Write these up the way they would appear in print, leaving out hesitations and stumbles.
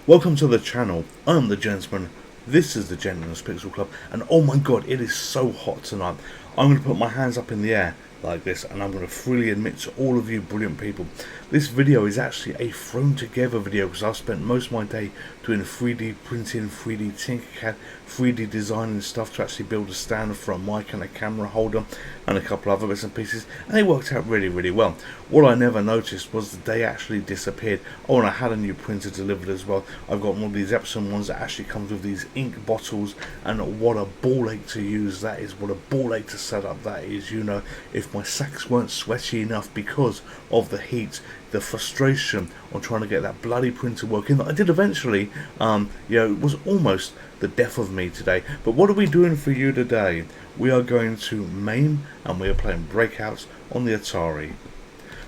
Welcome to the channel. I'm the gentleman. This is the Gentleman's Pixel Club, and oh my god, it is so hot tonight. I'm going to put my hands up in the air like this, and I'm going to freely admit to all of you brilliant people, this video is actually a thrown together video because I've spent most of my day doing 3D printing, 3D Tinkercad, 3D designing stuff to actually build a stand for a mic and a camera holder and a couple other bits and pieces, and it worked out really well. What I never noticed was the day actually disappeared. Oh, and I had a new printer delivered as well. I've got one of these Epson ones that actually comes with these ink bottles, and what a ball ache to use that is, what a ball ache to set up that is. You know, if my sacks weren't sweaty enough because of the heat, the frustration on trying to get that bloody printer working that I did eventually, it was almost the death of me today. But what are we doing for you today? We are going to Mame, and we are playing Breakout on the Atari.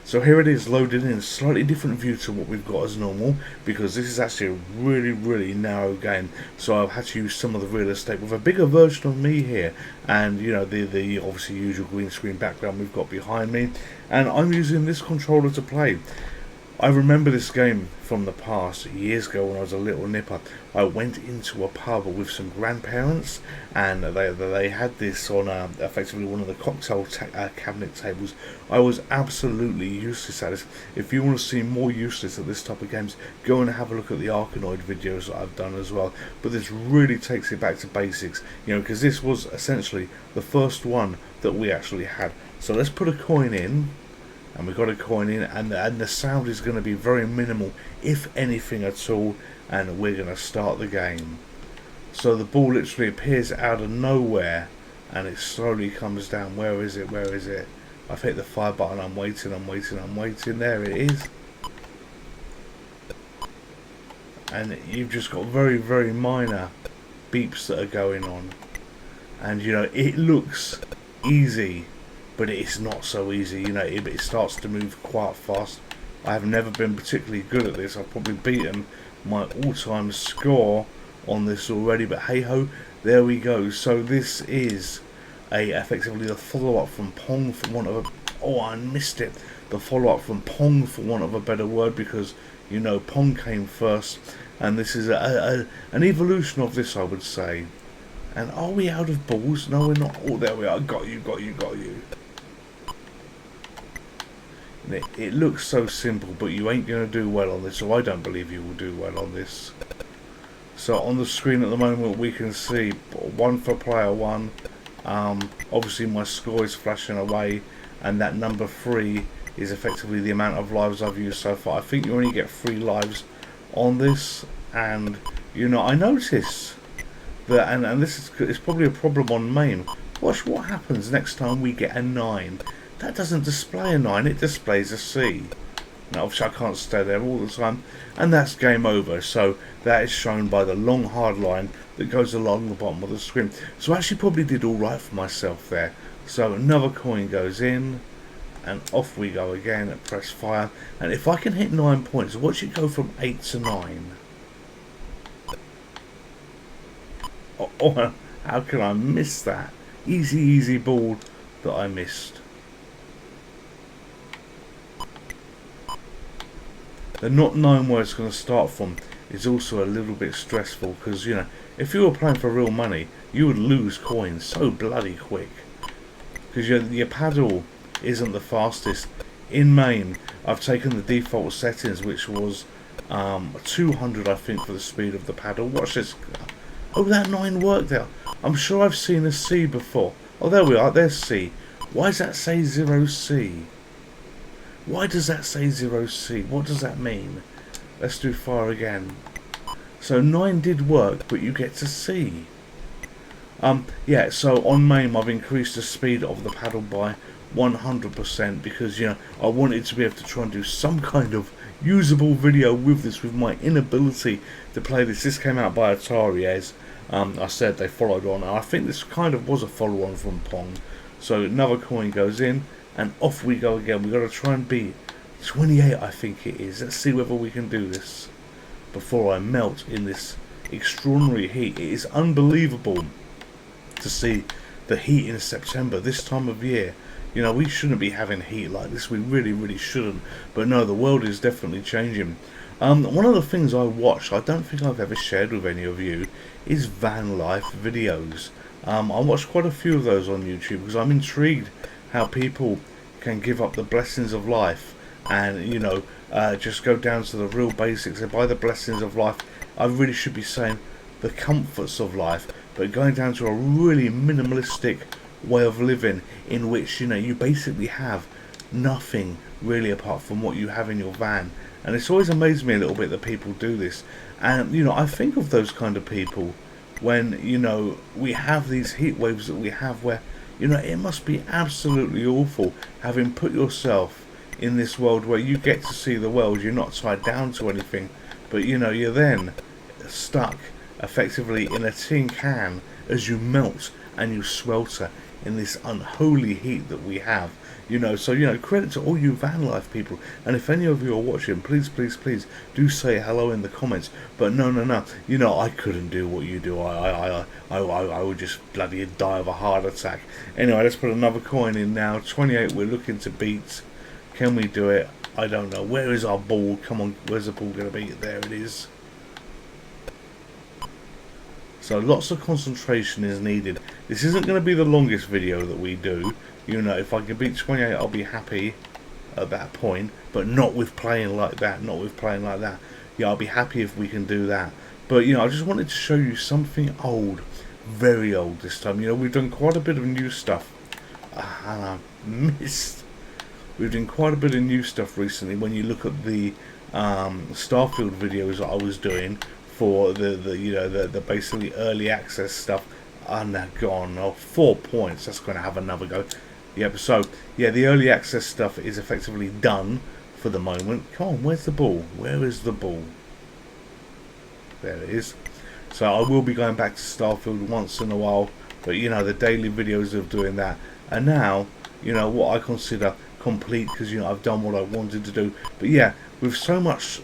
So here it is loaded in a slightly different view to what we've got as normal, because this is actually a really narrow game, so I've had to use some of the real estate with a bigger version of me here, and you know, the obviously usual green screen background we've got behind me, and I'm using this controller to play. I remember this game from the past, years ago when I was a little nipper. I went into a pub with some grandparents, and they had this on effectively one of the cocktail cabinet tables. I was absolutely useless at this. If you want to see more useless at this type of games, go and have a look at the Arkanoid videos that I've done as well. But this really takes it back to basics, you know, because this was essentially the first one that we actually had. So let's put a coin in. And we've got a coin in, and the sound is going to be very minimal, if anything at all, and we're going to start the game. So the ball literally appears out of nowhere, and it slowly comes down. Where is it? Where is it? I've hit the fire button. I'm waiting. There it is. And you've just got very minor beeps that are going on. And you know, it looks easy, but it's not so easy. You know, it starts to move quite fast. I have never been particularly good at this. I've probably beaten my all-time score on this already, but hey ho, there we go. So this is effectively the follow-up from Pong, for want of a... oh, I missed it. The follow-up from Pong, for want of a better word, because you know Pong came first, and this is an evolution of this, I would say. And are we out of balls? No, we're not. Oh, there we are. Got you. It looks so simple, but you ain't going to do well on this, so I don't believe you will do well on this. So on the screen at the moment we can see 1 for player 1. Obviously my score is flashing away, and that number 3 is effectively the amount of lives I've used so far. I think you only get 3 lives on this, and you know, I notice that, and this is probably a problem on Mame. Watch what happens next time we get a 9. That doesn't display a 9, it displays a C. Now obviously I can't stay there all the time, and that's game over. So that is shown by the long hard line that goes along the bottom of the screen. So I actually probably did alright for myself there. So another coin goes in, and off we go again and press fire. And if I can hit 9 points, watch it go from 8 to 9. Oh, how can I miss that? Easy ball that I missed. The not knowing where it's going to start from is also a little bit stressful, because you know, if you were playing for real money, you would lose coins so bloody quick, because your paddle isn't the fastest. In Mame, I've taken the default settings, which was 200 I think for the speed of the paddle. Watch this. Oh, that 9 worked out. I'm sure I've seen a C before. Oh, there we are. There's C. Why does that say 0C? Why does that say 0C? What does that mean? Let's do fire again. So 9 did work, but you get to C. Yeah, so on Mame I've increased the speed of the paddle by 100%, because you know, I wanted to be able to try and do some kind of usable video with this, with my inability to play this. This came out by Atari, as I said, they followed on. I think this kind of was a follow-on from Pong. So another coin goes in, and off we go again. We've got to try and beat 28, I think it is. Let's see whether we can do this before I melt in this extraordinary heat. It is unbelievable to see the heat in September, this time of year. You know, we shouldn't be having heat like this. We really shouldn't. But no, the world is definitely changing. One of the things I watch, I don't think I've ever shared with any of you, is van life videos. I watch quite a few of those on YouTube because I'm intrigued how people can give up the blessings of life and, you know, just go down to the real basics. And by the blessings of life, I really should be saying the comforts of life, but going down to a really minimalistic way of living in which, you know, you basically have nothing really apart from what you have in your van. And it's always amazed me a little bit that people do this. And, you know, I think of those kind of people when, you know, we have these heat waves that we have where, you know, it must be absolutely awful having put yourself in this world where you get to see the world, you're not tied down to anything, but, you know, you're then stuck effectively in a tin can as you melt and you swelter in this unholy heat that we have. You know, so, you know, credit to all you van life people. And if any of you are watching, please, please, please do say hello in the comments. But no, no, no. You know, I couldn't do what you do. I would just bloody die of a heart attack. Anyway, let's put another coin in now. 28 we're looking to beat. Can we do it? I don't know. Where is our ball? Come on, where's the ball going to be? There it is. So lots of concentration is needed. This isn't going to be the longest video that we do. You know, if I can beat 28, I'll be happy at that point. But not with playing like that. Not with playing like that. Yeah, I'll be happy if we can do that. But, you know, I just wanted to show you something old. Very old this time. You know, we've done quite a bit of new stuff. And I missed. We've done quite a bit of new stuff recently. When you look at the Starfield videos that I was doing for the basically early access stuff. And they're gone. Oh, 4 points. That's going to have another go. Yep, so, yeah, the early access stuff is effectively done for the moment. Come on, where's the ball? Where is the ball? There it is. So I will be going back to Starfield once in a while. But, you know, the daily videos of doing that. And now, you know, what I consider complete because, you know, I've done what I wanted to do. But, yeah, with so much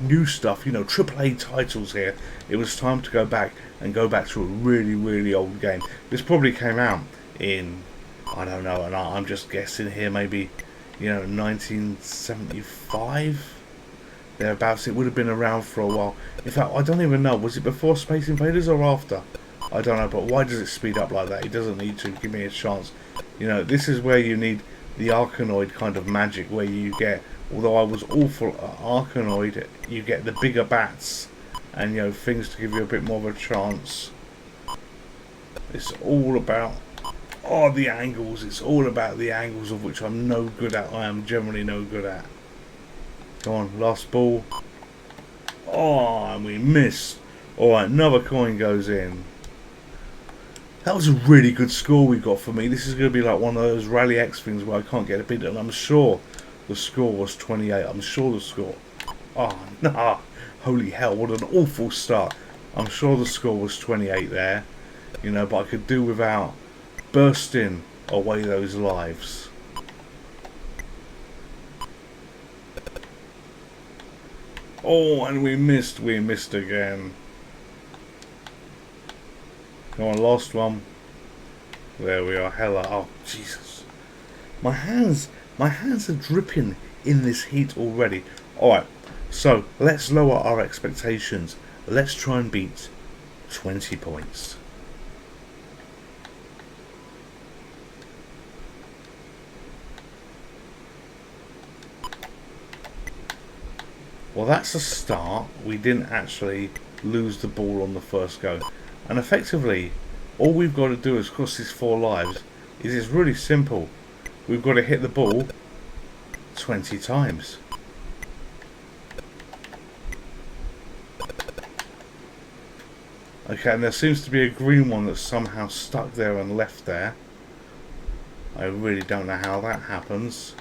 new stuff, you know, AAA titles here, it was time to go back and go back to a really, really old game. This probably came out in, I don't know, and I'm just guessing here, maybe, you know, 1975? Thereabouts. It would have been around for a while. In fact, I don't even know, was it before Space Invaders or after? I don't know, but why does it speed up like that? It doesn't need to. Give me a chance. You know, this is where you need the Arkanoid kind of magic, where you get, although I was awful at Arkanoid, you get the bigger bats and, you know, things to give you a bit more of a chance. It's all about the angles. It's all about the angles, of which I'm no good at. I am generally no good at. Come on, last ball. Oh, and we missed. Alright, another coin goes in. That was a really good score we got for me. This is going to be like one of those Rally X things where I can't get a beat, and I'm sure the score was 28. I'm sure the score. Oh, nah. Holy hell, what an awful start. I'm sure the score was 28 there. You know, but I could do without bursting away those lives. Oh, and we missed again. Come on, last one. There we are, hella. Oh, Jesus. My hands are dripping in this heat already. Alright, so let's lower our expectations. Let's try and beat 20 points. Well, that's a start. We didn't actually lose the ball on the first go. And effectively, all we've got to do is cross these 4 lives. It's really simple. We've got to hit the ball 20 times. Okay, and there seems to be a green one that's somehow stuck there and left there. I really don't know how that happens.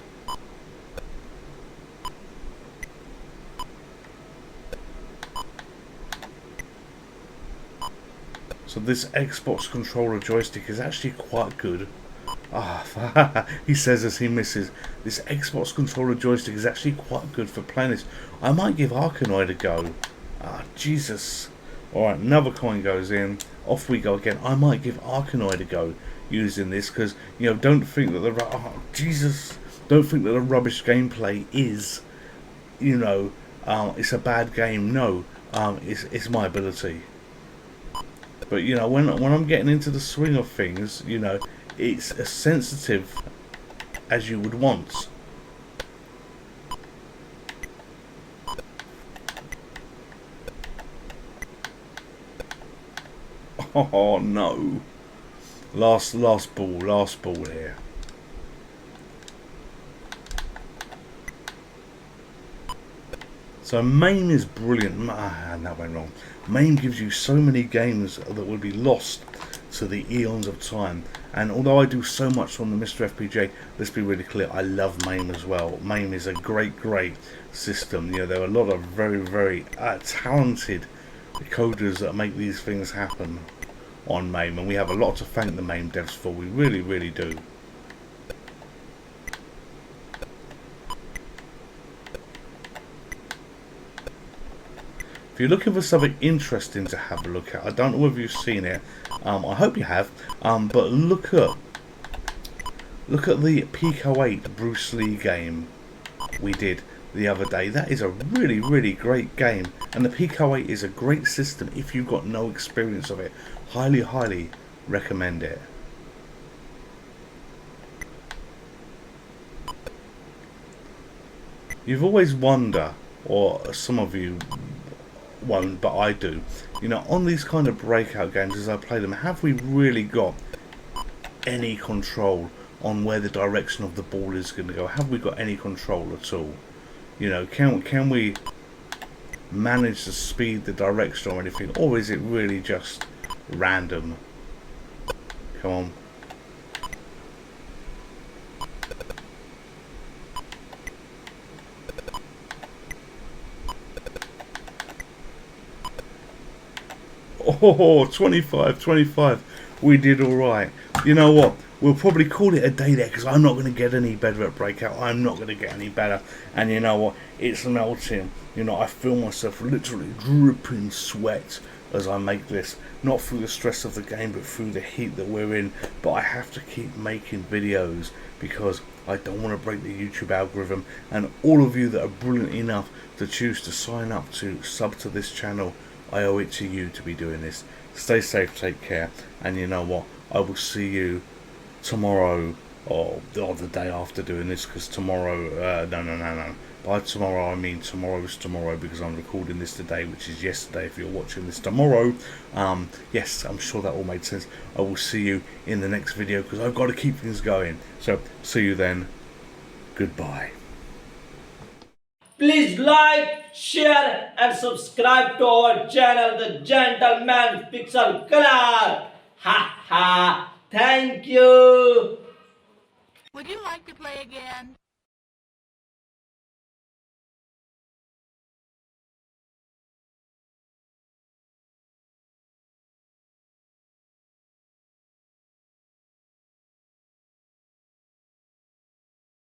So this Xbox controller joystick is actually quite good. Ah, he says as he misses. This Xbox controller joystick is actually quite good for playing this. I might give Arkanoid a go. Ah, Jesus. Alright, another coin goes in. Off we go again. I might give Arkanoid a go using this because, you know, don't think that the... Oh, Jesus. Don't think that the rubbish gameplay is, you know, it's a bad game. No, it's my ability. But you know, when I'm getting into the swing of things, you know, it's as sensitive as you would want. Oh no! Last ball here. So Mame is brilliant. That went wrong. Mame gives you so many games that would be lost to the eons of time. And although I do so much on the Mr. FPJ, let's be really clear, I love Mame as well. Mame is a great system. You know, there are a lot of very talented coders that make these things happen on Mame, and we have a lot to thank the Mame devs for. We really do. If you're looking for something interesting to have a look at, I don't know whether you've seen it. I hope you have. But look at the Pico 8 Bruce Lee game we did the other day. That is a really great game, and the Pico 8 is a great system if you've got no experience of it. Highly recommend it. You've always wonder, or some of you won't, but I do, you know, on these kind of breakout games as I play them, have we really got any control on where the direction of the ball is going to go? Have we got any control at all? You know, can we manage to speed the direction or anything, or is it really just random? Come on. Oh, 25. We did alright. You know what? We'll probably call it a day there, because I'm not going to get any better at Breakout. I'm not going to get any better. And you know what? It's melting. You know, I feel myself literally dripping sweat as I make this. Not through the stress of the game, but through the heat that we're in. But I have to keep making videos because I don't want to break the YouTube algorithm. And all of you that are brilliant enough to choose to sign up to sub to this channel, I owe it to you to be doing this. Stay safe, take care, and you know what? I will see you tomorrow or the day after doing this, because tomorrow, no. By tomorrow, I mean tomorrow's tomorrow, because I'm recording this today, which is yesterday if you're watching this tomorrow. Yes, I'm sure that all made sense. I will see you in the next video, because I've got to keep things going. So, see you then. Goodbye. Please like, share and subscribe to our channel, The Gentleman Pixel Color. Ha ha. Thank you. Would you like to play again?